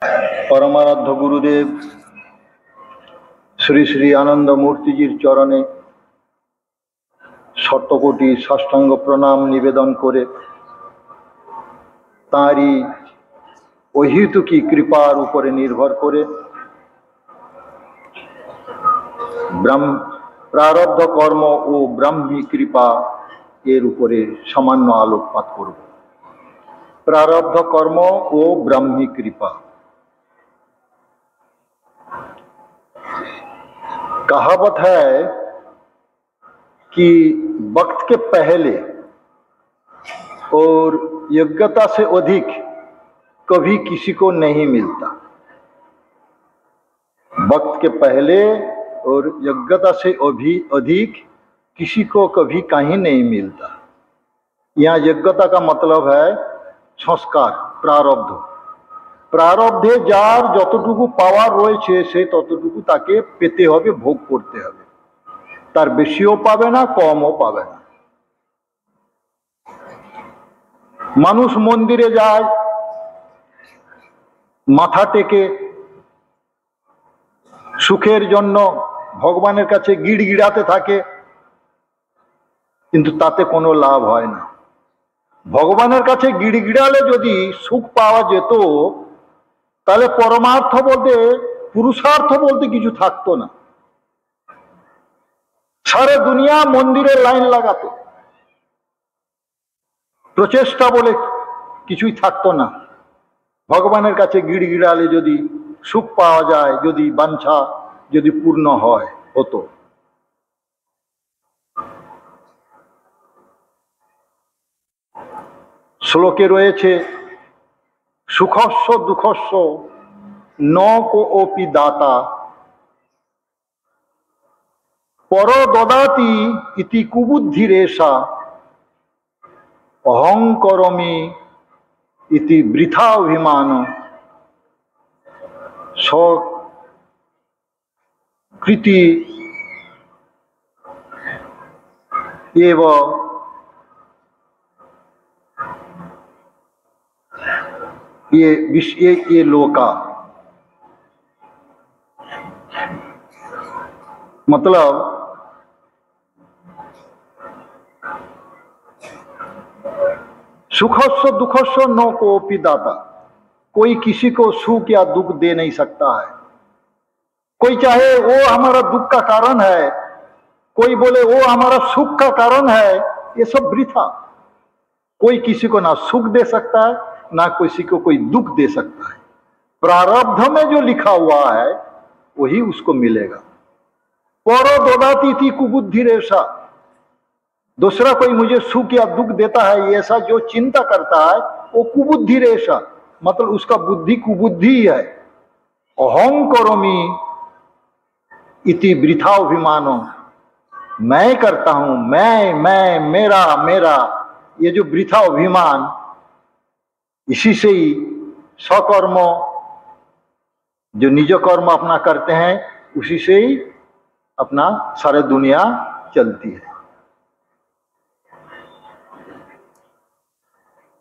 परमाराध्य गुरुदेव श्री श्री आनंद मूर्तिजीर चरणे शतकोटी साष्टांग प्रणाम निवेदन करे तारी अहेतुकी कृपार उपरे निर्भर करे प्रारब्ध कर्म और ब्राह्मी कृपा एर उपरे सामान्य आलोकपात करब। प्रारब्ध कर्म और ब्राह्मी कृपा। कहावत है कि वक्त के पहले और योग्यता से अधिक कभी किसी को नहीं मिलता। वक्त के पहले और योग्यता से अधिक किसी को कभी कहीं नहीं मिलता। यहाँ योग्यता का मतलब है संस्कार, प्रारब्ध। प्रारब्धे जार যতটুকু পাওয়ার রয়েছে সে ততটুকু তাকে পেতে হবে, ভোগ করতে হবে। তার বেশিও পাবে না, কমও পাবে না। মানুষ মন্দিরে যায়, মাথা টেকে সুখের জন্য ভগবানের কাছে গিড়গিড়াতে থাকে, কিন্তু তাতে কোনো লাভ হয় না। ভগবানের কাছে গিড়গিড়ালে যদি সুখ পাওয়া যেত তাহলে পরমার্থ বলতে, পুরুষার্থ বলতে কিছু থাকতো না। সারা দুনিয়া মন্দিরে লাইন লাগাতো, প্রচেষ্টা বলে কিছুই থাকতো না। ভগবানের কাছে গিড়গিড়ালে যদি সুখ পাওয়া যায়, যদি বাঞ্ছা যদি পূর্ণ হয় হতো। শ্লোকে রয়েছে সুখস্য দুঃখস্য ন কোপি দাতা পর দদাতি ইতি কুবুদ্ধিরেষা অহং করমি ইতি বৃথা অভিমান স্বকৃতি एव ये लोका। मतलब सुखस्व दुखस्व न कोपि दाता। कोई किसी को सुख या दुख दे नहीं सकता है। कोई चाहे वो हमारा दुख का कारण है, कोई बोले वो हमारा सुख का कारण है, ये सब वृथा। कोई किसी को ना सुख दे सकता है, ना किसी को कोई दुख दे सकता है। प्रारब्ध में जो लिखा हुआ है वही उसको मिलेगा। परो ददाति थी कुबुद्धि रेशा। दूसरा कोई मुझे सुख या दुख देता है ऐसा जो चिंता करता है वो कुबुद्धि रेशा, मतलब उसका बुद्धि कुबुद्धि है। अहं करोमि इति वृथा अभिमानो। मैं करता हूं, मैं मेरा मेरा, ये जो वृथा अभिमान, इसी से ही स्वकर्म जो निज कर्म अपना करते हैं उसी से ही अपना सारे दुनिया चलती है।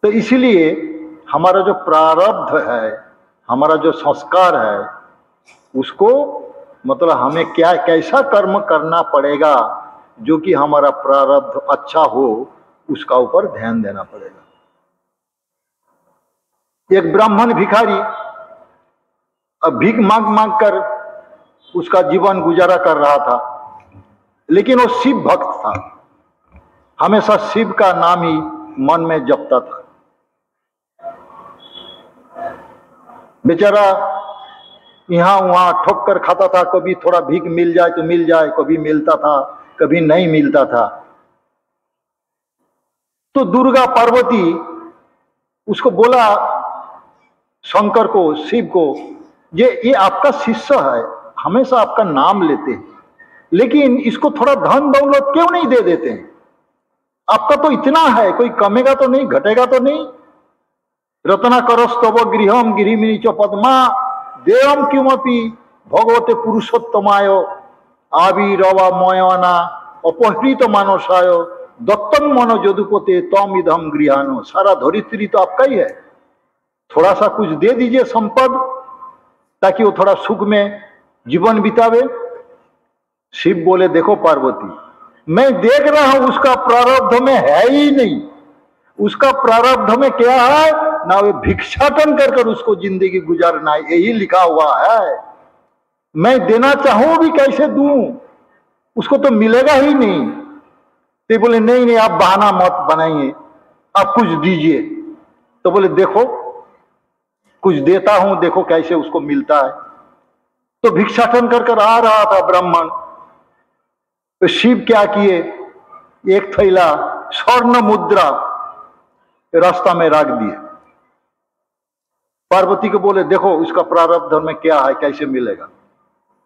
तो इसीलिए हमारा जो प्रारब्ध है, हमारा जो संस्कार है, उसको मतलब हमें क्या कैसा कर्म करना पड़ेगा जो कि हमारा प्रारब्ध अच्छा हो, उसका ऊपर ध्यान देना पड़ेगा। एक ब्राह्मण भिखारी अब भीख मांग मांग कर उसका जीवन गुजारा कर रहा था, लेकिन वो शिव भक्त था, हमेशा शिव का नाम ही मन में जपता था। बेचारा यहाँ वहां ठोक कर खाता था, कभी थोड़ा भीख मिल जाए तो मिल जाए, कभी मिलता था कभी नहीं मिलता था। तो दुर्गा पार्वती उसको बोला, शंकर को, शिव को, ये आपका शिष्य है, हमेशा आपका नाम लेते हैं, लेकिन इसको थोड़ा धन दौलत क्यों नहीं दे देते हैं? आपका तो इतना है, कोई कमेगा तो नहीं, घटेगा तो नहीं। रत्नाकरस्तव गृहम गिरिमिनी च पद्मा देवम किमपि भगवते पुरुषोत्तमाय आविरवा मयना अपहृत मानसाय दत्तम मन यदुपते तम इधम गृहानो। सारा धरित्री तो आपका ही है, थोड़ा सा कुछ दे दीजिए संपद, ताकि वो थोड़ा सुख में जीवन बितावे। शिव बोले देखो पार्वती, मैं देख रहा हूं उसका प्रारब्ध में है ही नहीं। उसका प्रारब्ध में क्या है ना, वे भिक्षाटन कर कर उसको जिंदगी गुजारना है, यही लिखा हुआ है। मैं देना चाहूं भी कैसे दूं, उसको तो मिलेगा ही नहीं। तो बोले नहीं नहीं आप बहाना मत बनाइए, आप कुछ दीजिए। तो बोले देखो कुछ देता हूं, देखो कैसे उसको मिलता है। तो भिक्षाटन कर कर आ रहा था ब्राह्मण। तो शिव क्या किए, एक थैला स्वर्ण मुद्रा रास्ता में रख दिए। पार्वती को बोले देखो उसका प्रारब्ध में क्या है, कैसे मिलेगा।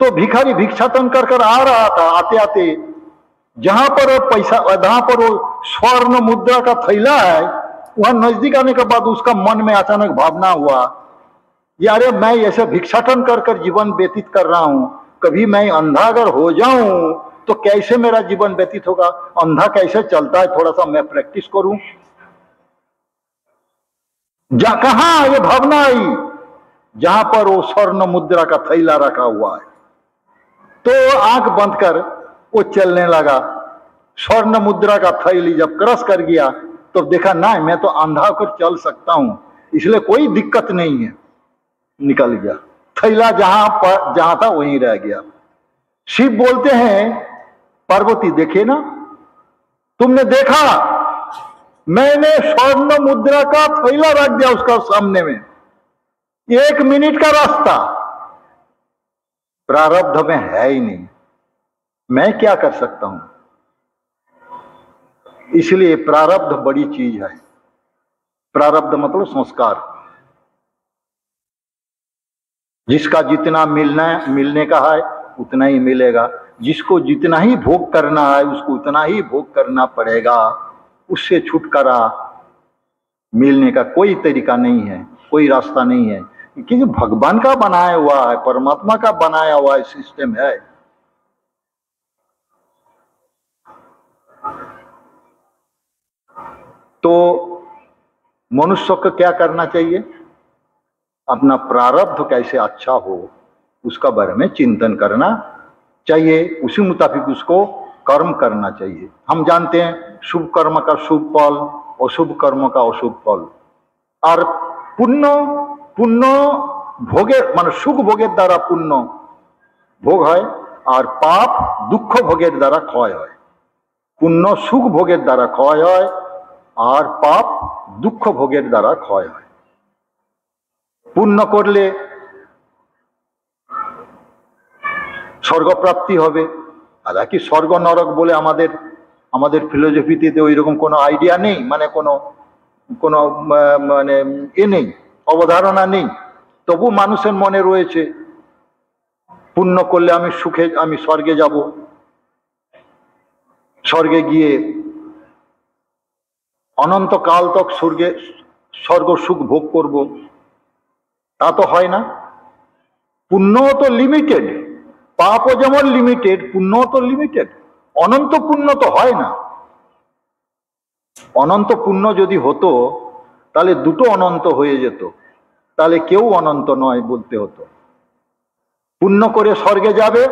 तो भिखारी भिक्षाटन कर कर आ रहा था, आते आते जहां पर पैसा, जहां पर वो स्वर्ण मुद्रा का थैला है, वहां नजदीक आने के बाद उसका मन में अचानक भावना हुआ, यारे मैं ऐसे भिक्षाटन कर कर जीवन व्यतीत कर रहा हूं, कभी मैं अंधा अगर हो जाऊं तो कैसे मेरा जीवन व्यतीत होगा, अंधा कैसे चलता है, थोड़ा सा मैं प्रैक्टिस करूं। कहां ये भावना आई, जहां पर वो स्वर्ण मुद्रा का थैला रखा हुआ है। तो आंख बंद कर वो चलने लगा। स्वर्ण मुद्रा का थैली जब क्रॉस कर गया तो देखा ना मैं तो अंधा होकर चल सकता हूं, इसलिए कोई दिक्कत नहीं है, निकल गया। थैला जहां था वहीं रह गया। शिव बोलते हैं पार्वती देखे ना, तुमने देखा मैंने स्वर्ण मुद्रा का थैला रख दिया उसका सामने में, 1 मिनट का रास्ता, प्रारब्ध में है ही नहीं, मैं क्या कर सकता हूं। इसलिए प्रारब्ध बड़ी चीज है। प्रारब्ध मतलब संस्कार। जिसका जितना मिलने का है उतना ही मिलेगा, जिसको जितना ही भोग करना है उसको उतना ही भोग करना पड़ेगा। उससे छुटकारा मिलने का कोई तरीका नहीं है, कोई रास्ता नहीं है, क्योंकि भगवान का बनाया हुआ है, परमात्मा का बनाया हुआ है, सिस्टम है। तो मनुष्य को क्या करना चाहिए, अपना प्रारब्ध कैसे अच्छा हो उसका बारे में चिंतन करना चाहिए, उसी मुताबिक उसको कर्म करना चाहिए। हम जानते हैं शुभ कर्म का शुभ फल, अशुभ कर्म का अशुभ फल। और पुण्य भोगे मान सुख भोगे द्वारा पुण्य भोग है, और पाप दुख भोगे द्वारा क्षय है। पुण्य सुख भोगे द्वारा क्षय है, और पाप दुख भोगे द्वारा क्षय है। पुण्य करले स्वर्ग प्राप्ति होबे। हालांकि स्वर्ग नरक बोले हमारे फिलोसफीते ওই রকম কোনো আইডিয়া নেই, মানে কোনো মানে নেই, অবধারণা নেই। তবু মানুষের মনে রয়েছে পুণ্য করলে আমি স্বর্গে যাব, স্বর্গে গিয়ে অনন্তকাল তক স্বর্গ সুখ ভোগ করব। তা তো হয় না। পুণ্য তো লিমিটেড, পাপও যেমন লিমিটেড, পুণ্য তো লিমিটেড। অনন্ত পুণ্য তো হয় না। অনন্ত পুণ্য যদি হতো তাহলে দুটো অনন্ত হয়ে যেত, তাহলে কেউ অনন্ত নয় বলতে হতো। পুণ্য করে স্বর্গে যাবে,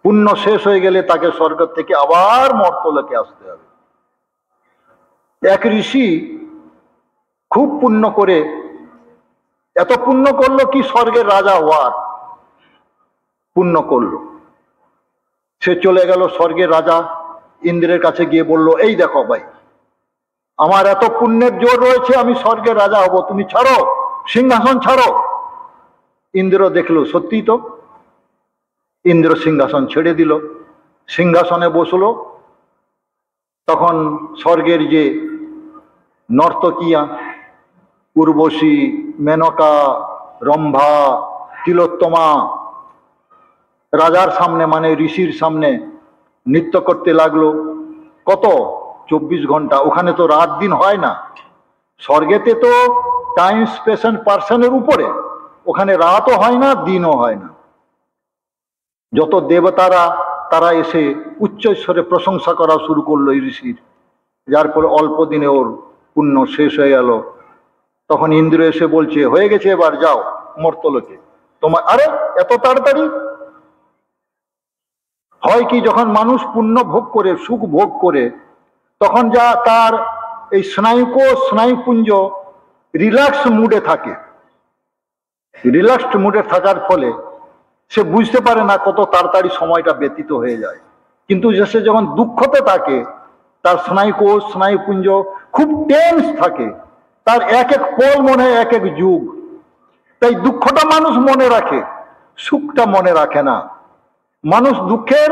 পুণ্য শেষ হয়ে গেলে তাকে স্বর্গ থেকে আবার মর্তলোকে আসতে হবে। এক ঋষি খুব পুণ্য করে, এত পুণ্য করলো কি স্বর্গের রাজা হওয়ার পুণ্য করলো। সে চলে গেল স্বর্গের রাজা ইন্দ্রের কাছে গিয়ে বলল, এই দেখো ভাই, আমার এত পুণ্যের জোর রয়েছে, আমি স্বর্গের রাজা হব, তুমি ছাড়ো, সিংহাসন ছাড়ো। ইন্দ্র দেখলো সত্যি তো। ইন্দ্র সিংহাসন ছেড়ে দিল, সিংহাসনে বসলো। তখন স্বর্গের যে নর্তকিয়া উর্বশী, মেনকা, রম্ভা, তিলোত্তমা রাজার সামনে মানে ঋষির সামনে নৃত্য করতে লাগলো। কত 24 ঘন্টা। ওখানে তো রাত দিন হয় না, স্বর্গেতে তো টাইম স্পেস এন্ড পার্সনের উপরে, ওখানে রাতও হয় না দিনও হয় না। যত দেবতারা তারা এসে উচ্চ স্বরে প্রশংসা করা শুরু করলো এই ঋষির, যার ফলে অল্প দিনে ওর পুণ্য শেষ হয়ে গেল। তখন ইন্দ্র এসে বলছে, হয়ে গেছে, এবার যাও, মর্তলোকে। তোমার আরে এত তাড়াতাড়ি হয় কি, যখন মানুষ পুণ্য ভোগ করে, সুখ ভোগ করে, তখন যা তার এই স্নায়ুপুঞ্জ রিল্যাক্স মুডে থাকে। রিল্যাক্সড মুডে থাকার ফলে সে বুঝতে পারে না কত তাড়াতাড়ি সময়টা ব্যতীত হয়ে যায়। কিন্তু সে যখন দুঃখতে থাকে, তার স্নায়ুপুঞ্জ খুব টেন্স থাকে, তার এক এক পল মনে হয় এক এক যুগ। তাই দুঃখটা মানুষ মনে রাখে, সুখটা মনে রাখে না। মানুষ দুঃখের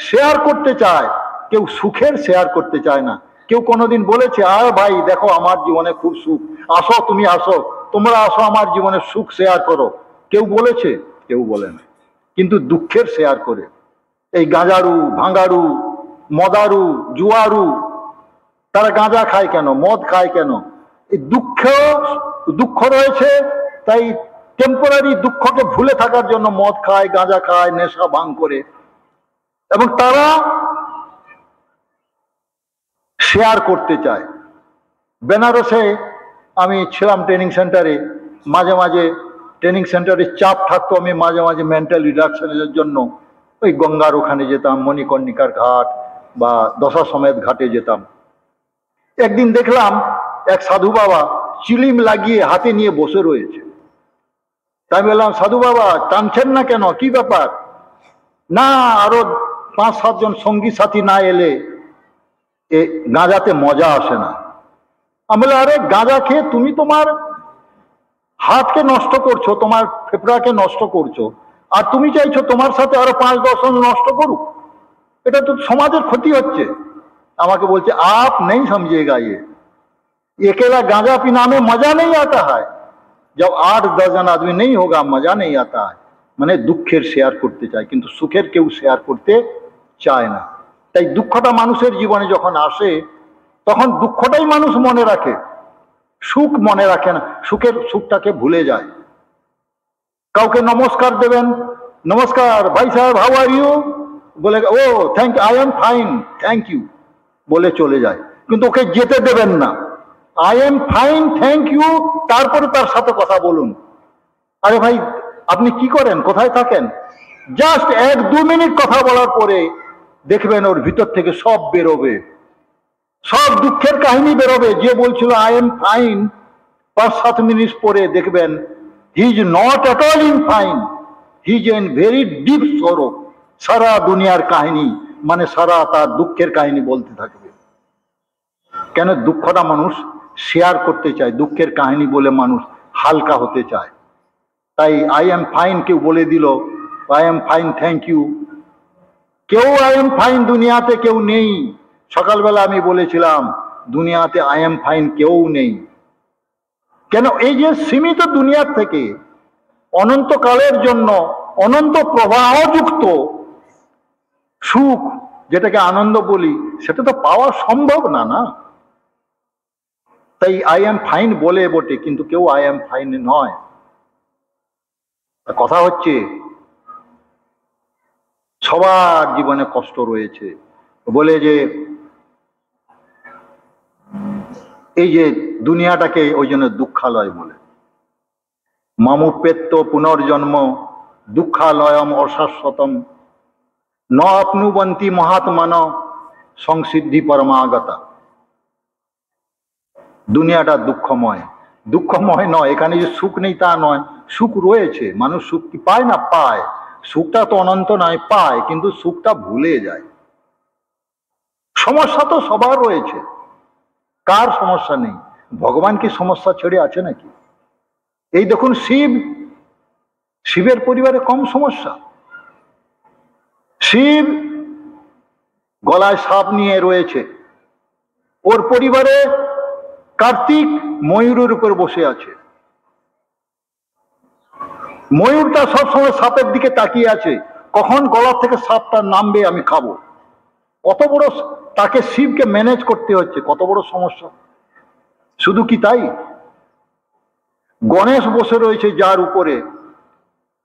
শেয়ার করতে চায়, কেউ সুখের শেয়ার করতে চায় না। কেউ কোনোদিন বলেছে, আয় ভাই দেখো আমার জীবনে খুব সুখ, আসো তুমি আসো, তোমরা আসো আমার জীবনে সুখ শেয়ার করো? কেউ বলেছে? কেউ বলে না। কিন্তু দুঃখের শেয়ার করে। এই গাঁজারু, ভাঙারু, মদারু, জুয়ারু, তারা গাঁজা খায় কেন, মদ খায় কেন? এই দুঃখ রয়েছে, তাই টেম্পোরারি দুঃখকে ভুলে থাকার জন্য মদ খায়, গাঁজা খায়, নেশা ভাঙ করে। এবং তারা শেয়ার করতে চায়। বেনারসে আমি ছিলাম ট্রেনিং সেন্টারে, মাঝে মাঝে ট্রেনিং সেন্টারে চাপ থাকতো, আমি মাঝে মাঝে মেন্টাল রিল্যাক্সেশনের জন্য ওই গঙ্গার ওখানে যেতাম, মণিকর্ণিকার ঘাট বা দশাসমেত ঘাটে যেতাম। একদিন দেখলাম এক সাধু বাবা চিলিম লাগিয়ে হাতে নিয়ে বসে রয়েছে। তাই বললাম, সাধু বাবা টানছেন না কেন, কি ব্যাপার? না, আরো 5-7 জন সঙ্গী সাথী না এলে এ গাঁজাতে মজা আসে না। আমি বললাম, আরে গাঁজা খেয়ে তুমি তোমার হাতকে নষ্ট করছো, তোমার ফেফড়াকে নষ্ট করছো, আর তুমি চাইছো তোমার সাথে আরো 5-10 জন নষ্ট করুক? এটা তো সমাজের ক্ষতি হচ্ছে। আমাকে বলছে, আপ নেই समझेगा, ये अकेला गांजा पीना में मजा नहीं आता है, जब 8-10 जन आदमी नहीं होगा मजा नहीं आता है। মানে দুঃখের শেয়ার করতে চায়, কিন্তু সুখের কেউ শেয়ার করতে চায় না। তাই দুঃখটা মানুষের জীবনে যখন আসে, তখন দুঃখটাই মানুষ মনে রাখে, সুখ মনে রাখে না, সুখটাকে ভুলে যায়। কাউকে নমস্কার দেবেন, নমস্কার ভাই সাহেব, হাউ আর ইউ, বলে ও thank you, I am fine, thank you বলে চলে যায়। কিন্তু ওকে যেতে দেবেন না, I am fine thank you, তারপরে তার সাথে কথা বলুন। আরে ভাই আপনি কি করেন, কোথায় থাকেন? জাস্ট 1-2 মিনিট কথা বলার পরে দেখবেন ওর ভিতর থেকে সব বেরোবে, সব দুঃখের কাহিনী বেরোবে। যে বলছিল আই এম ফাইন, 5-7 মিনিট পরে দেখবেন he is not at all in fine, he is in very deep সরো। সারা দুনিয়ার কাহিনী, মানে সারা তার দুঃখের কাহিনী বলতে থাকবে। কেন? দুঃখটা মানুষ শেয়ার করতে চায়, দুঃখের কাহিনী বলে মানুষ হালকা হতে চায়। তাই আই এম ফাইন কেউ বলে দিল, I am fine thank you, কেউ আই এম ফাইন দুনিয়াতে কেউ নেই। সকালবেলা আমি বলেছিলাম, দুনিয়াতে আই এম ফাইন কেউ নেই। কেন? এই যে সীমিত দুনিয়ার থেকে অনন্তকালের জন্য অনন্ত প্রবাহযুক্ত সুখ, যেটাকে আনন্দ বলি, সেটা তো পাওয়া সম্ভব না। না, তাই আই এম ফাইন বলে বটে, কিন্তু কেউ আই এম ফাইন নয়। কথা হচ্ছে সবার জীবনে কষ্ট রয়েছে বলে যে এই যে দুনিয়াটাকে ওই জন্য দুঃখালয় বলে। মামুপেত্য পুনর্জন্ম দুঃখালয়ম অশাশ্বতম ন আপনুবন্তি মহাত্মান সংসিদ্ধি পরমাগতা। দুনিয়াটা দুঃখময়, দুঃখময় নয়। এখানে যে সুখ নেই তা নয়, সুখ রয়েছে। মানুষ সুখ কি পায় না? পায়। সুখটা তো অনন্ত নয়, পায়, কিন্তু সুখটা ভুলে যায়। সমস্যা তো সবার রয়েছে, কার সমস্যা নেই? ভগবান কি সমস্যা ছেড়ে আছে নাকি? এই দেখুন শিবের পরিবারে কম সমস্যা। শিব গলায় সাপ নিয়ে রয়েছে, ওর পরিবারে কার্তিক ময়ূরের উপর বসে আছে। ময়ূরটা সবসময় সাপের দিকে তাকিয়ে আছে, কখন গলা থেকে সাপটা নামবে আমি খাবো। কত বড় তাকে শিবকে ম্যানেজ করতে হচ্ছে, কত বড় সমস্যা। শুধু কি তাই, গণেশ বসে রয়েছে যার উপরে,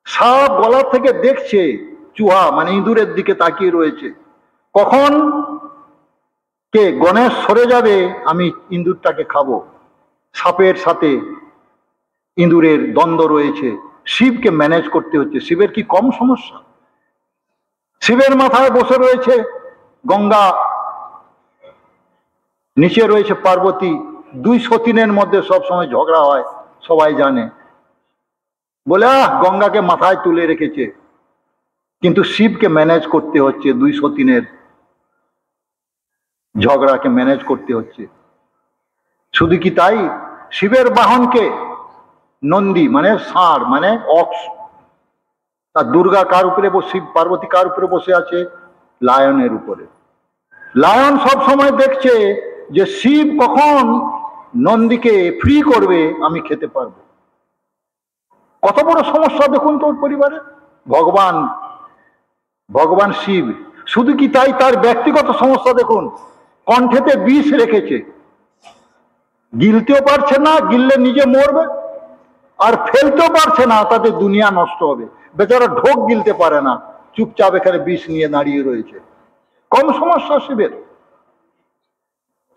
সাপ গলা থেকে দেখছে, চুহা মানে ইঁদুরের দিকে তাকিয়ে রয়েছে, কখন কে গণেশ সরে যাবে আমি ইঁদুরটাকে খাবো। সাপের সাথে ইঁদুরের দ্বন্দ্ব রয়েছে, শিবকে ম্যানেজ করতে হচ্ছে। শিবের কি কম সমস্যা? শিবের মাথায় বসে রয়েছে গঙ্গা, নিচে রয়েছে পার্বতী, দুই সতীনের মধ্যে সবসময় ঝগড়া হয়, সবাই জানে। বলে গঙ্গাকে মাথায় তুলে রেখেছে, কিন্তু শিবকে ম্যানেজ করতে হচ্ছে, দুই সতীনের ঝগড়াকে ম্যানেজ করতে হচ্ছে। শুধু কি তাই, শিবের বাহনকে নন্দী মানে ষাঁড় মানে অক্স, আর দুর্গা কার উপরে শিব পার্বতী কার উপরে বসে আছে? লায়নের উপরে। লায়ন সব সময় দেখছে যে শিব কখন নন্দীকে ফ্রি করবে, আমি খেতে পারবো। কত বড় সমস্যা দেখুন তোর পরিবারে। ভগবান শিব, শুধু কি তাই, তার ব্যক্তিগত সমস্যা দেখুন, কণ্ঠেতে বিষ রেখেছে, গিলতেও পারছে না, গিললে নিজে মরবে, আর ফেলতেও পারছে না, তাতে দুনিয়া নষ্ট হবে। বেচারা ঢোক গিলতে পারে না, চুপচাপ এখানে বিষ নিয়ে দাঁড়িয়ে রয়েছে। কম সমস্যা শিবের?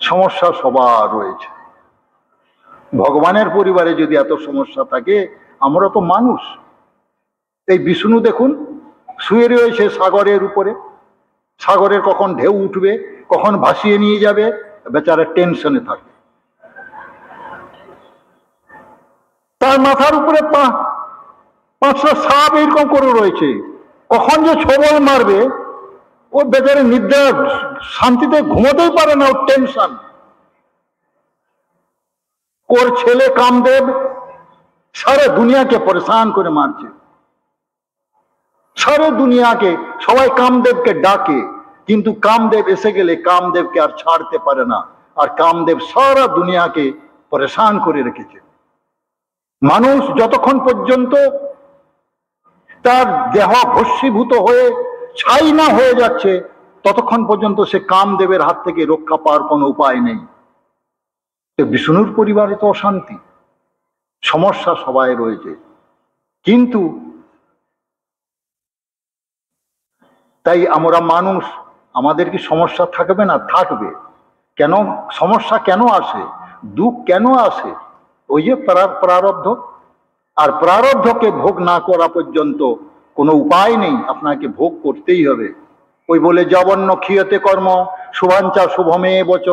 সমস্যা সবার রয়েছে। ভগবানের পরিবারে যদি এত সমস্যা থাকে, আমরা তো মানুষ। এই বিষ্ণু দেখুন শুয়ে রয়েছে সাগরের উপরে, সাগরের কখন ঢেউ উঠবে, কখন ভাসিয়ে নিয়ে যাবে, বেচারা টেনশনে থাকে। তার মাথার উপরে পাঁচটা সাপ এরকম করে রয়েছে, কখন যে ছবল মারবে, ও বেচারা নিদ্রা শান্তিতে ঘুমোতেই পারে না, ওর টেনশন। ওর ছেলে কামদেব সারা দুনিয়াকে পরেশান করে মারছে, সারা দুনিয়াকে সবাই কামদেবকে ডাকে, কিন্তু কামদেব এসে গেলে কামদেবকে আর ছাড়তে পারে না, আর কামদেব সারা দুনিয়াকে পরেশান করে রেখেছে। মানুষ যতক্ষণ পর্যন্ত তার দেহ ভস্মীভূত হয়ে ছাই না হয়ে যাচ্ছে, ততক্ষণ পর্যন্ত সে কামদেবের হাত থেকে রক্ষা পাওয়ার কোনো উপায় নেই। বিষ্ণুর পরিবারে তো অশান্তি, সমস্যা সবাই রয়েছে, কিন্তু তাই আমরা মানুষ, আমাদের কি সমস্যা থাকবে না? থাকবে। কেন সমস্যা কেন আসে, দুঃখ কেন আসে? ওই যে প্রারব্ধ, আর প্রারব্ধকে ভোগ না করা পর্যন্ত কোনো উপায় নেই, আপনাকে ভোগ করতেই হবে। ওই বলে জবন্য ক্ষীয়তে কর্ম শুভাঞ্চা শুভমে বচ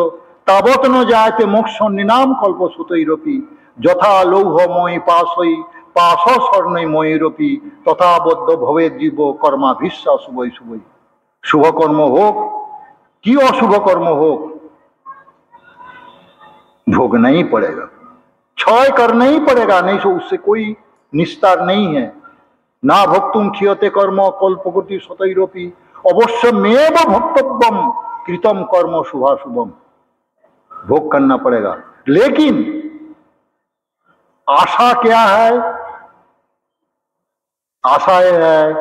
তাবৎ ন যায়তে মোক্ষ নিনাম কল্প সুতৈরপি যথা লৌহময়ী পাশই পাশ স্বর্ণই ময়ূরপি তথা বদ্ধ ভবে জীব কর্মাভিশ্বা শুভই শুভই। শুভ কর্ম হোক कि अशुभ कर्म हो, भोगना ही पड़ेगा, क्षय करना ही पड़ेगा, नहीं तो उससे कोई निस्तार नहीं है। ना भोक्तुम क्षीयते कर्म कल्पकोटि शतैरपि अवश्यमेव भोक्तव्यम कृतम कर्म शुभाशुभम। भोग करना पड़ेगा, लेकिन आशा क्या है? आशा यह है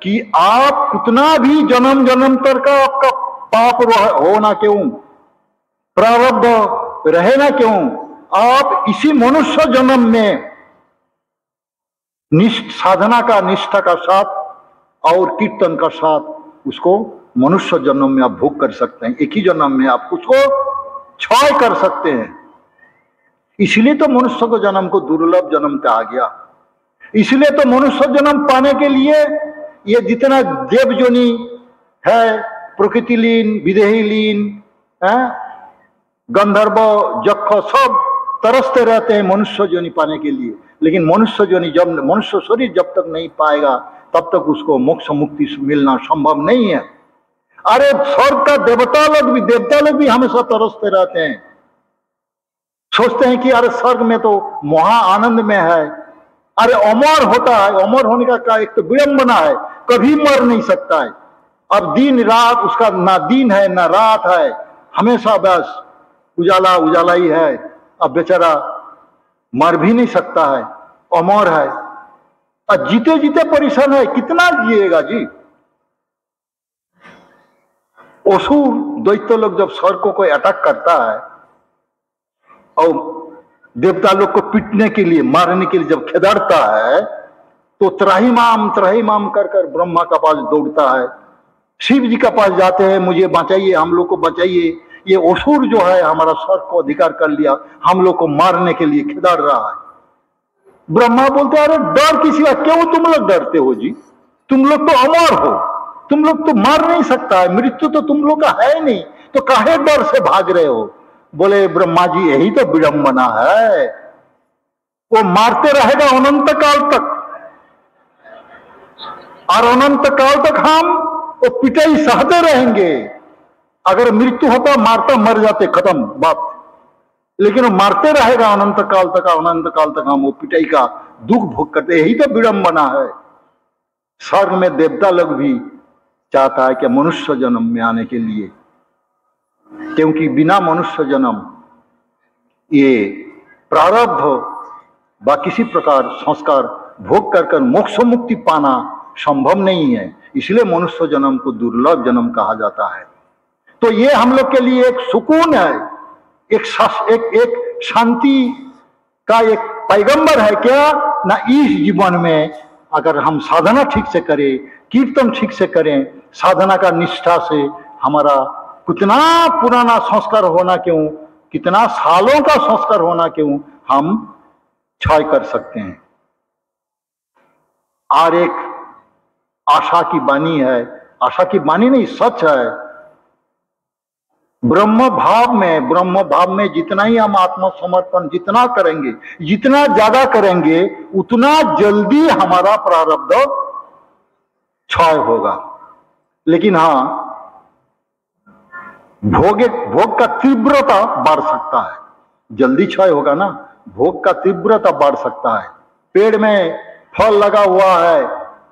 कि आप कितना भी जन्म जन्मांतर का आपका पाप हो ना क्यों, प्रारब्ध रहे ना क्यों, आप इसी मनुष्य जन्म में साधना का निष्ठा का साथ और कीर्तन का साथ उसको मनुष्य जन्म में आप भोग कर सकते हैं। एक ही जन्म में आप उसको क्षय कर सकते हैं। इसलिए तो मनुष्य को जन्म को दुर्लभ जन्म कहा गया। इसलिए तो मनुष्य जन्म पाने के लिए ये जितना देव जोनी है, प्रकृति लीन विदेही लीन गंधर्व जक्ष सब तरसते रहते हैं मनुष्य जोनी पाने के लिए, लेकिन मनुष्य जोनी जब मनुष्य शरीर जब तक नहीं पाएगा तब तक उसको मोक्ष मुक्ति मिलना संभव नहीं है। अरे स्वर्ग का देवता लोग भी हमेशा तरसते रहते हैं, सोचते हैं कि अरे स्वर्ग में तो महा आनंद में है। अरे अमर होता है, अमर होने का एक तो विडंबना है, कभी मर नहीं सकता है। अब दिन रात उसका ना दिन है ना रात है, हमेशा बस उजाला उजाला ही है। अब बेचारा मर भी नहीं सकता है, अमर है, और जीते जीते परेशान है, कितना जिएगा जी। असुर दैत्य लोग जब स्वर्ग को अटैक करता है और देवता लोग को पीटने के लिए मारने के लिए जब खेदड़ता है, तो त्राहिमाम कर कर ब्रह्मा का पास दौड़ता है, शिव जी का पास जाते हैं, मुझे बचाइए, हम लोग को बचाइए, ये असुर जो है हमारा स्वर्ग को अधिकार कर लिया, हम लोग को मारने के लिए खिदाड़ रहा है। ब्रह्मा बोलते अरे डर किसी का, क्यों तुम लोग डरते हो जी, तुम लोग तो अमर हो, तुम लोग तो मार नहीं सकता है, मृत्यु तो तुम लोग का है नहीं, तो काहे डर से भाग रहे हो। बोले ब्रह्मा जी यही तो विडंबना है, वो मारते रहेगा अनंत काल तक, और अनंत काल तक हम वो पिटाई सहते रहेंगे। अगर मृत्यु होता मारता मर जाते, खत्म बात, लेकिन वो मारते रहेगा अनंत काल तक, अनंत काल तक हम वो पिटाई का दुख भोग करते, यही तो विडंबना है। स्वर्ग में देवता लोग भी चाहता है कि मनुष्य जन्म में आने के लिए, क्योंकि बिना मनुष्य जन्म ये प्रारब्ध व किसी प्रकार संस्कार भोग कर मोक्ष मुक्ति पाना संभव नहीं है, इसलिए मनुष्य जन्म को दुर्लभ जन्म कहा जाता है। तो ये हम लोग के लिए एक सुकून है, एक शांति का एक पैगंबर है क्या ना। इस जीवन में अगर हम साधना ठीक से करें, कीर्तन ठीक से करें, साधना का निष्ठा से हमारा कितना पुराना संस्कार होना क्यों, कितना सालों का संस्कार होना क्यों, हम क्षय कर सकते हैं। और एक आशा की वाणी है, आशा की वाणी नहीं सच है, ब्रह्म भाव में जितना ही हम आत्मसमर्पण जितना करेंगे, जितना ज्यादा करेंगे, उतना जल्दी हमारा प्रारब्ध क्षय होगा। लेकिन हाँ, भोग का तीव्रता बढ़ सकता है, जल्दी क्षय होगा ना, भोग का तीव्रता बढ़ सकता है। पेड़ में फल लगा हुआ है,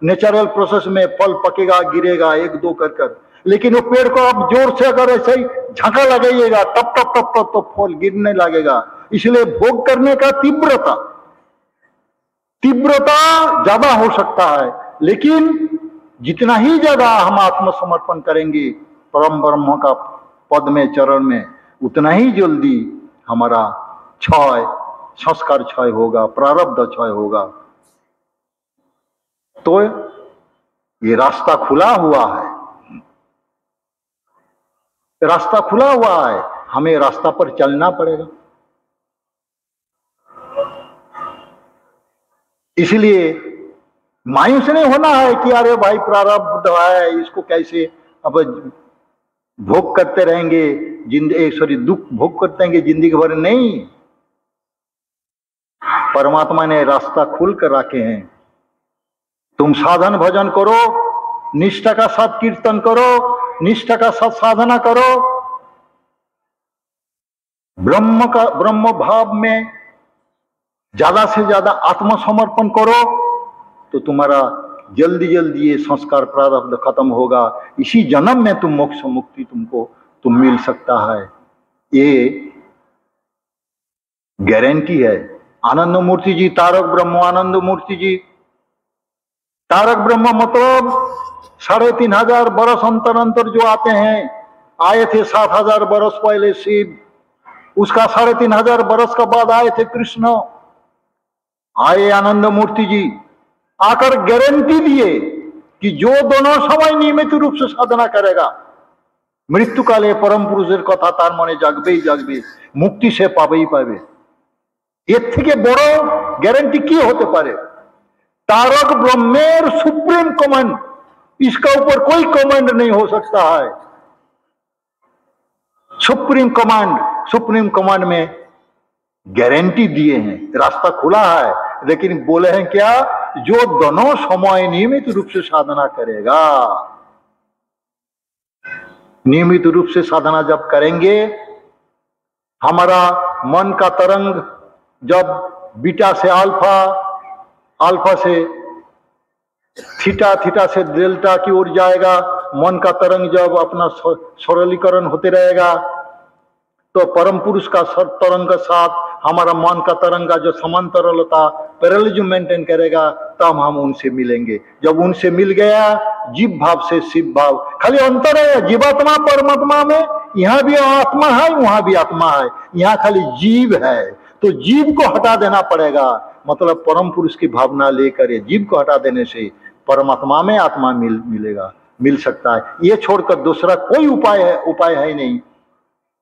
नेचुरल प्रोसेस में फल पकेगा, गिरेगा एक दो कर, लेकिन वो पेड़ को आप जोर से अगर ऐसे ही झटका लगाइएगा टप टप टप टप तो फल गिरने लगेगा। इसलिए भोग करने का तीव्रता ज्यादा हो सकता है, लेकिन जितना ही ज्यादा हम आत्मसमर्पण करेंगे परम ब्रह्म का पद में, चरण में, उतना ही जल्दी हमारा संस्कार क्षय होगा, प्रारब्ध क्षय होगा। तो ये रास्ता खुला हुआ है, रास्ता खुला हुआ है, हमें रास्ता पर चलना पड़ेगा। इसलिए मायूस नहीं होना है कि अरे भाई प्रारब्ध है, इसको कैसे अब भोग करते रहेंगे, दुख भोग करते रहेंगे जिंदगी भर। नहीं, परमात्मा ने रास्ता खुल कर रखे हैं। तुम साधन भजन करो, निष्ठा का साथ कीर्तन करो, निष्ठा का साथ साधना करो, ब्रह्म भाव में ज्यादा से ज्यादा आत्मसमर्पण करो, तो तुम्हारा जल्दी जल्दी ये संस्कार प्रारब्ध खत्म होगा। इसी जन्म में तुम मोक्ष मुक्ति तुम मिल सकता है, ये गारंटी है। आनंद मूर्ति जी, तारक ब्रह्म आनंद मूर्ति जी, तारक ब्रह्म मतलब 3500 बरस अंतर जो आते हैं, आए थे 7000 बरस पहले शिव, उसका 3500 बरस के बाद आए थे कृष्ण, आए आनंद मूर्ति जी, आकर गारंटी दिए कि जो दोनों समय नियमित रूप से साधना करेगा, मृत्यु काले परम पुरुषेर कथा तार मने जागबे मुक्ति से पाबे ही पाबे। एर थेके बड़ो ग्यारंटी की होते पारे? तारक ब्रह्मेर सुप्रीम कमांड, इसका ऊपर कोई कमांड नहीं हो सकता है। सुप्रीम कमांड में गारंटी दिए हैं, रास्ता खुला है, लेकिन बोले हैं क्या? जो दोनों समय नियमित रूप से साधना करेगा। नियमित रूप से साधना जब करेंगे, हमारा मन का तरंग जब बीटा से अल्फा, अल्फा से थीटा, थीटा से डेल्टा की ओर जाएगा, मन का तरंग जब अपना सरलीकरण होते रहेगा, तो परम पुरुष का तरंग के साथ हमारा मन का तरंग का जो समांतरलता पैरेललिज्म मेंटेन करेगा, तब हम उनसे मिलेंगे। जब उनसे मिल गया, जीव भाव से शिव भाव, खाली अंतर है जीवात्मा परमात्मा में, यहाँ भी आत्मा है वहां भी आत्मा है, यहाँ खाली जीव है। तो जीव को हटा देना पड़ेगा, मतलब परम पुरुष की भावना लेकर जीव को हटा देने से परमात्मा में आत्मा मिल सकता है। ये छोड़कर दूसरा कोई उपाय है नहीं।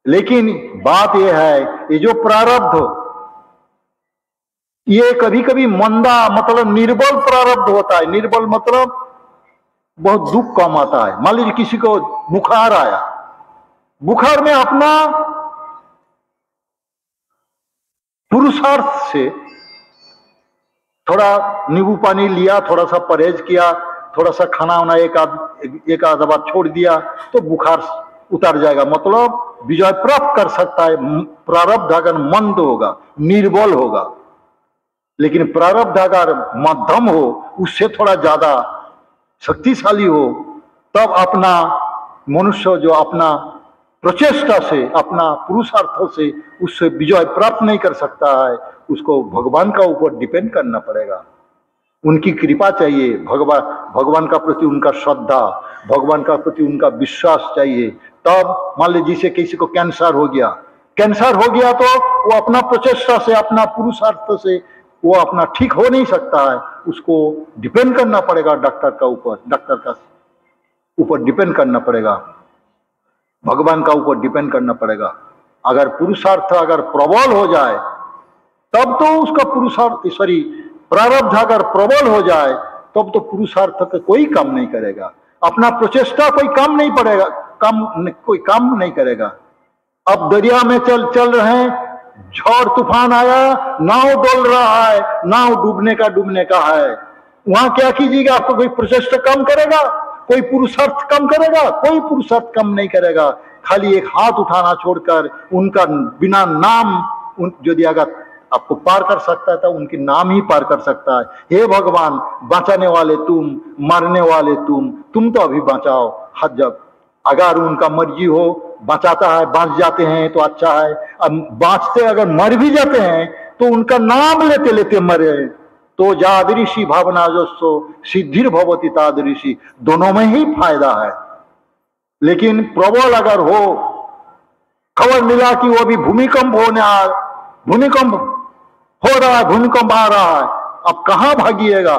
लेकिन बात यह है, ये जो प्रारब्ध ये कभी कभी मंदा मतलब निर्बल प्रारब्ध होता है। निर्बल मतलब बहुत दुख कम आता है। मान लीजिए किसी को बुखार आया, बुखार में अपना पुरुषार्थ से थोड़ा नींबू पानी लिया, थोड़ा सा परहेज किया, थोड़ा सा खाना वाना एक आध बार छोड़ दिया तो बुखार उतर जाएगा, मतलब विजय प्राप्त कर सकता है। प्रारब्ध अगर मंद होगा, निर्बल होगा, लेकिन प्रारब्ध अगर मध्यम हो, उससे थोड़ा ज्यादा शक्तिशाली हो, तब अपना मनुष्य जो अपना प्रचेष्टा से, अपना पुरुषार्थों से उससे विजय प्राप्त नहीं कर सकता है, उसको भगवान का ऊपर डिपेंड करना पड़ेगा। उनकी कृपा चाहिए, भगवान का प्रति उनका श्रद्धा, भगवान का प्रति उनका विश्वास चाहिए। तब मान लीजिए जिसे किसी को कैंसर हो गया, तो वो अपना प्रचेष्टा से, अपना पुरुषार्थ से वो अपना ठीक हो नहीं सकता है, उसको डिपेंड करना पड़ेगा डॉक्टर का ऊपर डिपेंड करना पड़ेगा, भगवान का ऊपर डिपेंड करना पड़ेगा। अगर पुरुषार्थ अगर प्रबल हो जाए तब तो उसका प्रारब्ध अगर प्रबल हो जाए तब तो पुरुषार्थ का कोई काम नहीं करेगा, अपना प्रचेष्टा कोई काम नहीं करेगा। अब दरिया में चल रहे हैं, झड़ तूफान आया, नाव डोल रहा है, नाव डूबने का है, वहां क्या कीजिएगा? आपको कोई प्रचेष्टा कम करेगा? कोई पुरुषार्थ कम करेगा? कोई पुरुषार्थ कम नहीं करेगा। खाली एक हाथ उठाना छोड़कर उनका बिना नाम, यदि अगर आपको पार कर सकता है तो उनकी नाम ही पार कर सकता है। हे भगवान, बचाने वाले तुम, मारने वाले तुम तो अभी बचाओ। हद, जब अगर उनका मर्जी हो, बचाता है, बाँच जाते हैं तो अच्छा है, अब बाँचते अगर मर भी जाते हैं तो उनका नाम लेते लेते मरे, तो जादृषि भावना जोसो सिद्धिर भवती तादृषि, दोनों में ही फायदा है। लेकिन प्रबल अगर हो, खबर मिला कि वो अभी भूमिकंप हो रहा है, भूमिकंप आ रहा है, अब कहां भागिएगा?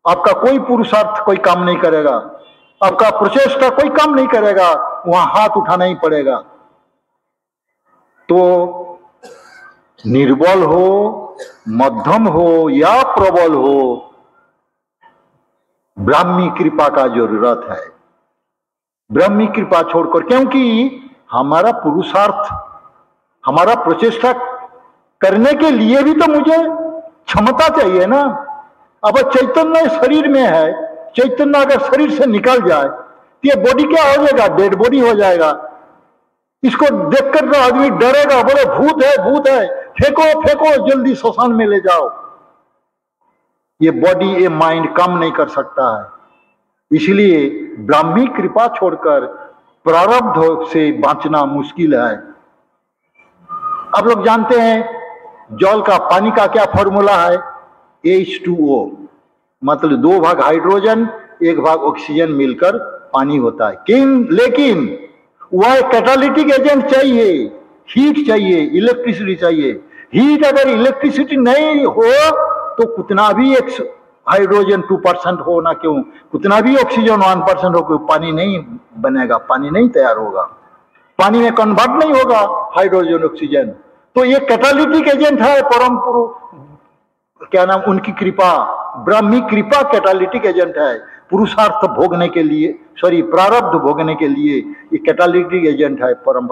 आपका कोई पुरुषार्थ कोई काम नहीं करेगा, आपका प्रचेष्टा कोई काम नहीं करेगा, वहां हाथ उठाना ही पड़ेगा। तो निर्बल हो, मध्यम हो या प्रबल हो, ब्राह्मी कृपा का जरूरत है। ब्राह्मी कृपा छोड़कर, क्योंकि हमारा पुरुषार्थ, हमारा प्रचेष्टा करने के लिए भी तो मुझे क्षमता चाहिए ना। अब चैतन्य शरीर में है, चैतन्य अगर शरीर से निकल जाए तो ये बॉडी क्या हो जाएगा? डेड बॉडी हो जाएगा। इसको देखकर तो आदमी डरेगा, बोले भूत है, फेंको जल्दी श्मशान में ले जाओ। ये बॉडी, ये माइंड काम नहीं कर सकता है। इसलिए ब्राह्मी कृपा छोड़कर प्रारब्ध से बांचना मुश्किल है। आप लोग जानते हैं जल का, पानी का क्या फॉर्मूला है? H2O, मतलब 2 भाग हाइड्रोजन 1 भाग ऑक्सीजन मिलकर पानी होता है। लेकिन वह कैटालिटिक एजेंट चाहिए, हीट चाहिए, इलेक्ट्रिसिटी चाहिए। हीट अगर इलेक्ट्रिसिटी नहीं हो तो कितना भी हाइड्रोजन 2% हो ना क्यों, कितना भी ऑक्सीजन 1% हो, क्यों पानी नहीं बनेगा, पानी नहीं तैयार होगा, पानी में कन्वर्ट नहीं होगा हाइड्रोजन ऑक्सीजन। तो ये कैटालिटिक एजेंट है परम क्या नाम, उनकी कृपा, ब्राह्मी कृपा कैटालिटिक एजेंट है पुरुषार्थ भोगने के लिए, प्रारब्ध भोगने के लिए ये कैटालिटिक एजेंट है परम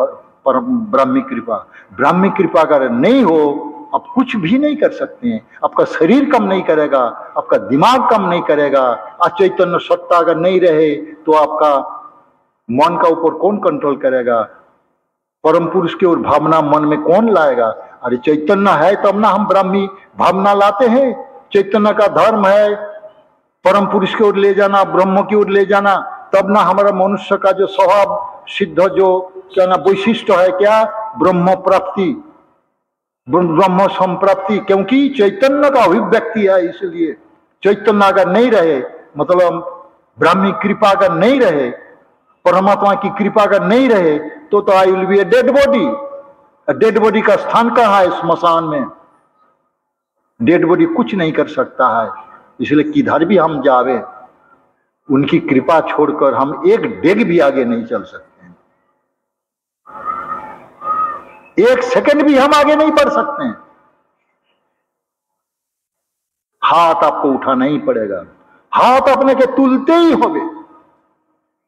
ब्राह्मी कृपा। ब्राह्मी कृपा अगर नहीं हो, आप कुछ भी नहीं कर सकते हैं। आपका शरीर कम नहीं करेगा, आपका दिमाग कम नहीं करेगा, अचैतन्य सत्ता अगर नहीं रहे तो आपका मन का ऊपर कौन कंट्रोल करेगा? परम पुरुष की ओर भावना मन में कौन लाएगा? अरे चैतन्य है तब ना हम ब्राह्मी भावना लाते हैं। चैतन्य का धर्म है परम पुरुष की ओर ले जाना, ब्रह्म की ओर ले जाना, तब ना हमारा मनुष्य का जो स्वभाव सिद्ध जो क्या ना वैशिष्ट है, क्या? ब्रह्म प्राप्ति, ब्रह्म संप्राप्ति, क्योंकि चैतन्य का अभिव्यक्ति है। इसलिए चैतन्य अगर नहीं रहे, मतलब ब्राह्मी कृपा अगर नहीं रहे, परमात्मा की कृपा अगर नहीं रहे तो I will be a dead body. Dead body का स्थान कहाँ है? स्मशान में। डेड बॉडी कुछ नहीं कर सकता है। इसलिए किधर भी हम जावे, उनकी कृपा छोड़कर हम एक डेग भी आगे नहीं चल सकते हैं, एक सेकंड भी हम आगे नहीं बढ़ सकते हैं। हाथ आपको उठाना ही पड़ेगा, हाथ अपने के तुलते ही होबे,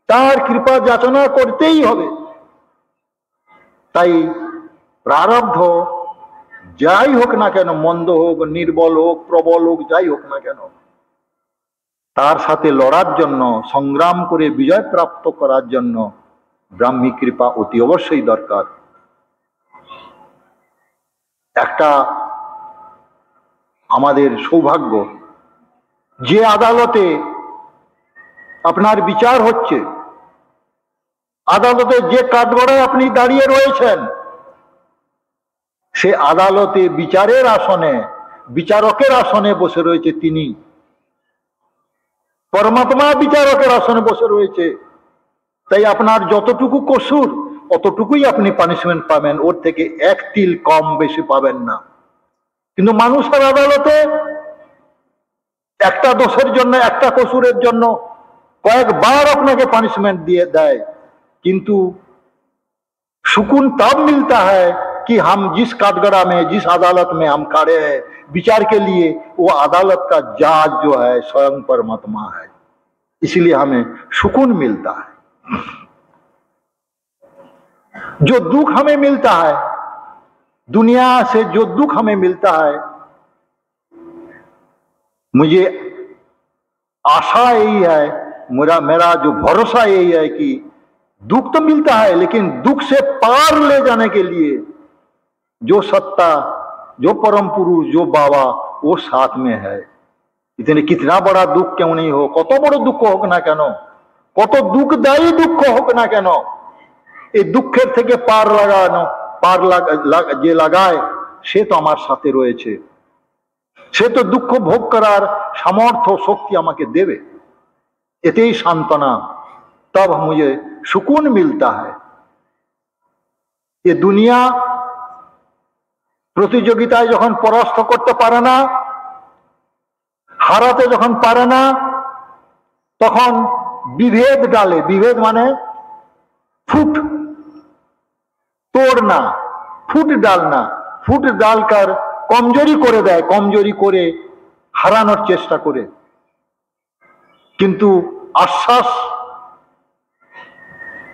तार कृपा जाचना करते ही होबे। ताई प्रारब्ध যাই হোক না কেন, মন্দ হোক, নির্বল হোক, প্রবল হোক, যাই হোক না কেন, তার সাথে লড়ার জন্য, সংগ্রাম করে বিজয় প্রাপ্ত করার জন্য ব্রাহ্মী কৃপা অতি অবশ্যই দরকার। একটা আমাদের সৌভাগ্য যে আদালতে আপনার বিচার হচ্ছে, আদালতে যে কাঠগড়ায় আপনি দাঁড়িয়ে রয়েছেন, সে আদালতে বিচারের আসনে, বিচারকের আসনে বসে রয়েছে তিনি। পরমাত্মা বিচারকের আসনে বসে রয়েছে। তাই আপনার যতটুকু কসুর অতটুকুই আপনি পানিশমেন্ট পাবেন, ওর থেকে এক তিল কম বেশি পাবেন না। কিন্তু মানুষের আদালতে একটা দোষের জন্য, একটা কসুরের জন্য কয়েকবার আপনাকে পানিশমেंट দিয়ে দেয়, কিন্তু सुकून तब मिलता है कि हम जिस काठगड़ा में, जिस अदालत में हम खड़े हैं विचार के लिए, वो अदालत का जज जो है स्वयं परमात्मा है, इसलिए हमें सुकून मिलता है। जो दुख हमें मिलता है, दुनिया से जो दुख हमें मिलता है, मुझे आशा यही है, मेरा जो भरोसा यही है कि दुख तो मिलता है, लेकिन दुख से पार ले जाने के लिए जो सत्ता, जो परम पुरुष, जो बाबा, वो साथ में है। इतने कितना बड़ा दुख क्यों नहीं हो, कत बड़ दुख होक ना केन, कत दुखदायी दुख होक ना केन, এই দুঃখের থেকে পার লাগানো, যে লাগায় সে তো আমার সাথে রয়েছে, সে তো দুঃখ ভোগ করার সামর্থ্য শক্তি আমাকে দেবে। এতেই সান্ত্বনা, तब मुझे सुकून मिलता है। ये दुनिया प्रतियोगिताয় যখন পরাস্ত করতে পারে না, হারাতে যখন পারে না, তখন বিভেদ ডালে। বিভেদ মানে फूट तोड़ना, फूट डालना, फूट डालकर कमजोरी করে দেয়, কমজোরি করে হারানোর চেষ্টা করে। কিন্তু আশ্বাস,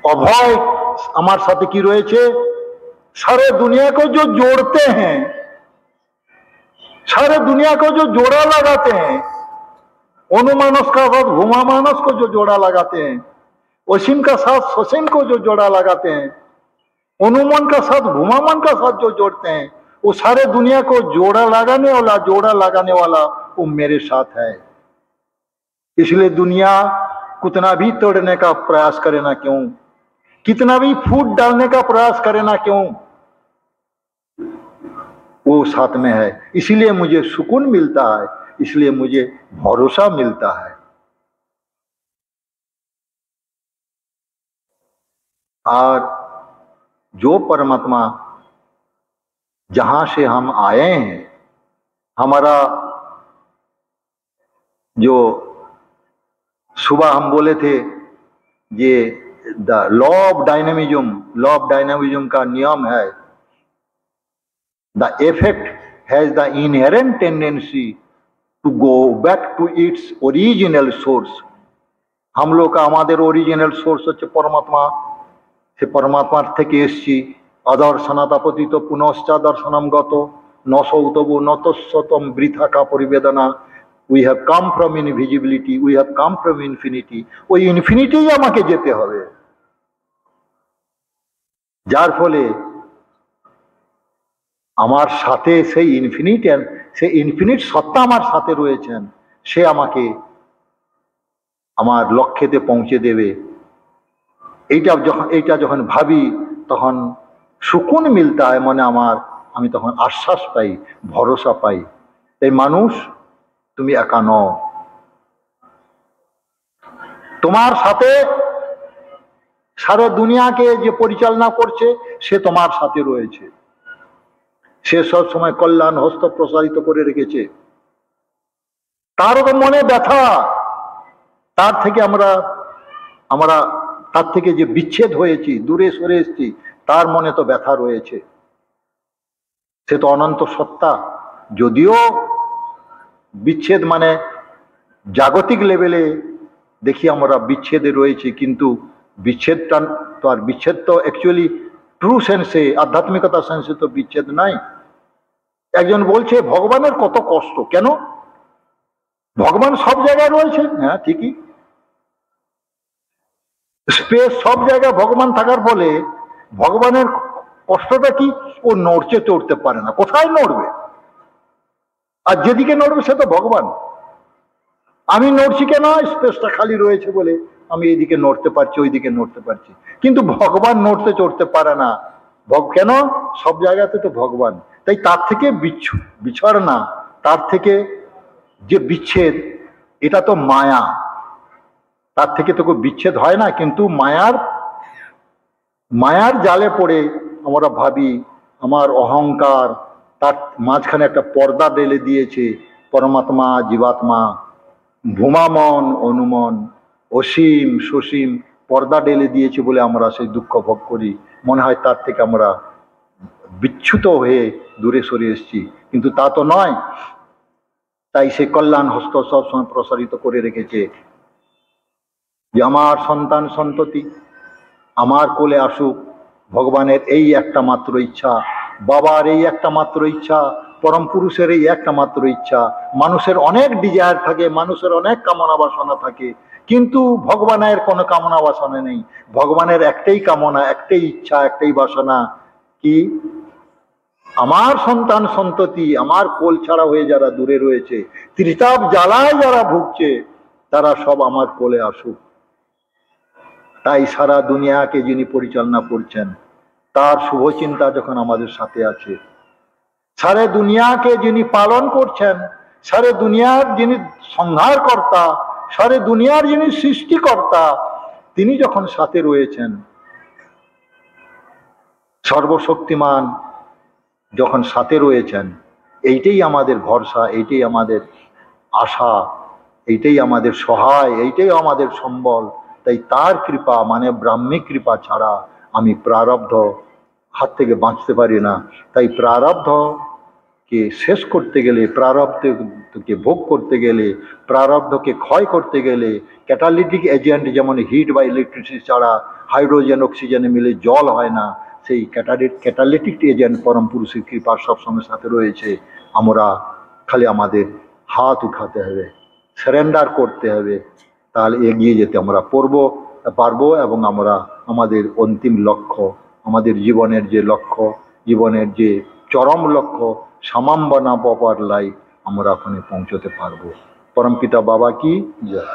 अभय हमारे साथ की रही है, सारे दुनिया को जो जोड़ते हैं, सारे दुनिया को जो जोड़ा लगाते हैं, अनुमानस का साथ भूमा मानस को जो जोड़ा लगाते हैं, असीम का साथ ससीम को जो जोड़ा लगाते हैं, अनुमान का साथ भूमामान का साथ जो जोड़ते हैं, वो सारे दुनिया को जोड़ा लगाने वाला वो मेरे साथ है। इसलिए दुनिया कितना भी तोड़ने का प्रयास करे ना क्यों, कितना भी फूट डालने का प्रयास करे ना क्यों, वो साथ में है। इसलिए मुझे सुकून मिलता है, इसलिए मुझे भरोसा मिलता है। और जो परमात्मा जहां से हम आए हैं, हमारा जो सुबह हम बोले थे, ये द लॉ ऑफ डायनामिज्म का नियम है, the effect has the inherent tendency to go back to its original source. हम लोग का हमारे ओरिजिनल सोर्स হচ্ছে परमात्मा, से परमात्मार থেকে এসেছি। অদর্শনাতাপতিত পুনশ্চা দর্শনম গত নসৌতবু নতস্বতম বৃথা কা পরিবেদনা। We have come from invisibility, we have come from infinity. ওই ইনফিনিটিই আমাকে যেতে হবে, যার ফলে আমার সাথে সেই ইনফিনিট সত্তা আমার সাথে রয়েছেন, সে আমাকে আমার লক্ষ্যেতে পৌঁছে দেবে। এইটা যখন ভাবি তখন সুকুন মিলতা হয় মনে আমার, আমি তখন আশ্বাস পাই, ভরসা পাই। তাই মানুষ, তুমি একা নও, তোমার সাথে সারা দুনিয়াকে যে পরিচালনা করছে সে তোমার সাথে রয়েছে, সে সব সময় কল্যাণ হস্ত প্রসারিত করে রেখেছে। তারও তো মনে ব্যথা, তার থেকে আমরা তার থেকে যে বিচ্ছেদ হয়েছি, দূরে সরে এসেছি, তার মনে তো ব্যথা রয়েছে। সে তো অনন্ত সত্তা, যদিও বিচ্ছেদ মানে জাগতিক লেভেলে দেখি আমরা বিচ্ছেদে রয়েছে, কিন্তু বিচ্ছেদটা তো আর বিচ্ছেদ তো অ্যাকচুয়ালি ট্রু সেন্সে, আধ্যাত্মিকতা সেন্সে তো বিচ্ছেদ নাই। একজন বলছে ভগবানের কত কষ্ট, কেন? ভগবান সব জায়গায় রয়েছে, হ্যাঁ ঠিকই, স্পেস সব জায়গায় ভগবান থাকার ফলে ভগবানের কষ্টটা কি? ও নড়ছে চড়তে পারে না। কোথায় নড়বে? আর যেদিকে নড়বে সে তো ভগবান। আমি নড়ছি কেন? স্পেসটা খালি রয়েছে বলে আমি এইদিকে নড়তে পারছি, ওইদিকে নড়তে পারছি, কিন্তু ভগবান নড়তে চড়তে পারে না। কেন? সব জায়গাতে তো ভগবান। তাই তার থেকে বিছড় না, তার থেকে যে বিচ্ছেদ, এটা তো মায়া, তার থেকে তো বিচ্ছেদ হয় না। কিন্তু মায়ার জালে পড়ে আমরা ভাবি আমার অহংকার, তার মাঝখানে একটা পর্দা ঢেলে দিয়েছে পরমাত্মা জীবাত্মা, ভূমামন অনুমন, অসীম সসীম পর্দা ঢেলে দিয়েছে বলে আমরা সেই দুঃখ ভোগ করি। মনে হয় তার থেকে আমরা বিচ্যুত হয়ে দূরে সরে এসেছি, কিন্তু তা তো নয়। তাই সে কল্যাণ হস্ত সবসময় প্রসারিত করে রেখেছে যে আমার সন্তান সন্ততি আমার কোলে আসুক। ভগবানের এই একটা মাত্র ইচ্ছা, বাবার এই একটা মাত্র ইচ্ছা, পরম পুরুষের এই একটা মাত্র ইচ্ছা। মানুষের অনেক ডিজায়ার থাকে, মানুষের অনেক কামনা বাসনা থাকে, কিন্তু ভগবানের কোনো কামনা বাসনা নেই। ভগবানের একটাই কামনা, একটাই ইচ্ছা, একটাই বাসনা, কি আমার সন্তান সন্ততি আমার কোল ছাড়া হয়ে যারা দূরে রয়েছে, ত্রিতাপ জ্বালায় যারা ভুগছে, তারা সব আমার কোলে আসুক। তাই সারা দুনিয়াকে যিনি পরিচালনা করছেন, তার শুভচিন্তা যখন আমাদের সাথে আছে, সারে দুনিয়াকে যিনি পালন করছেন, সারে দুনিয়ার যিনি সংহারকর্তা, সারে দুনিয়ার যিনি সৃষ্টিকর্তা, তিনি যখন সাথে রয়েছেন, সর্বশক্তিমান যখন সাথে রয়েছেন, এইটাই আমাদের ভরসা, এইটাই আমাদের আশা, এইটাই আমাদের সহায়, এইটাই আমাদের সম্বল। তাই তার কৃপা মানে ব্রাহ্মিক কৃপা ছাড়া আমি প্রারব্ধ হাত থেকে বাঁচতে পারি না। তাই প্রারব্ধকে শেষ করতে গেলে, প্রারব্ধকে ভোগ করতে গেলে, প্রারব্ধকে ক্ষয় করতে গেলে ক্যাটালিটিক এজেন্ট, যেমন হিট বা ইলেকট্রিসিটি ছাড়া হাইড্রোজেন অক্সিজেনে মিলে জল হয় না, সেই ক্যাটালিটিক এজেন্ট পরম পুরুষের কৃপা সবসময় সাথে রয়েছে। আমরা খালি আমাদের হাত উঠাতে হবে, সারেন্ডার করতে হবে, তাহলে এগিয়ে যেতে আমরা পারবো এবং আমরা আমাদের অন্তিম লক্ষ্য, আমাদের জীবনের যে লক্ষ্য, জীবনের যে চরম লক্ষ্য সামাম্বনা পাওয়ার লাই, আমরা ওখানে পৌঁছতে পারবো। পরমপিতা বাবা কি জয়।